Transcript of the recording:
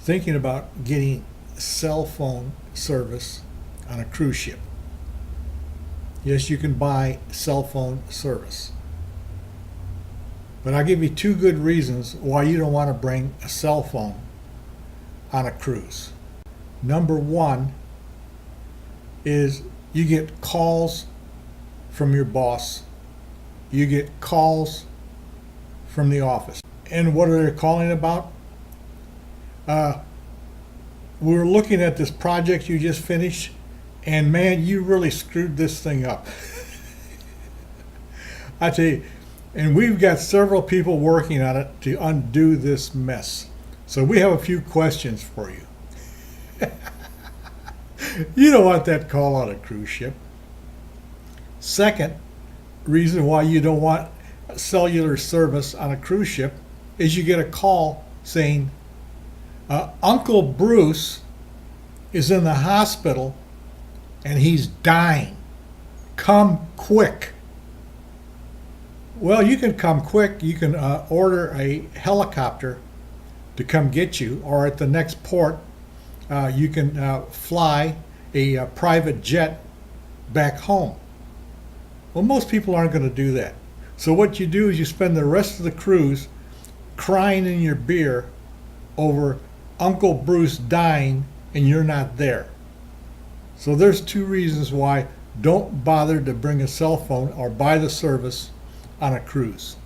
thinking about getting cell phone service on a cruise ship. Yes, you can buy cell phone service. But I'll give you two good reasons why you don't want to bring a cell phone on a cruise. Number one is you get calls from your boss. You get calls from the office. And what are they calling about? We're looking at this project you just finished, and man, you really screwed this thing up. I tell you, and we've got several people working on it to undo this mess. So we have a few questions for you. You don't want that call on a cruise ship. Second reason why you don't want cellular service on a cruise ship is you get a call saying, Uncle Bruce is in the hospital and he's dying. Come quick. Well, you can come quick. You can order a helicopter to come get you, or at the next port, you can fly a private jet back home. Well, most people aren't going to do that. So what you do is you spend the rest of the cruise crying in your beer over Uncle Bruce dying and you're not there. So there's two reasons why don't bother to bring a cell phone or buy the service on a cruise.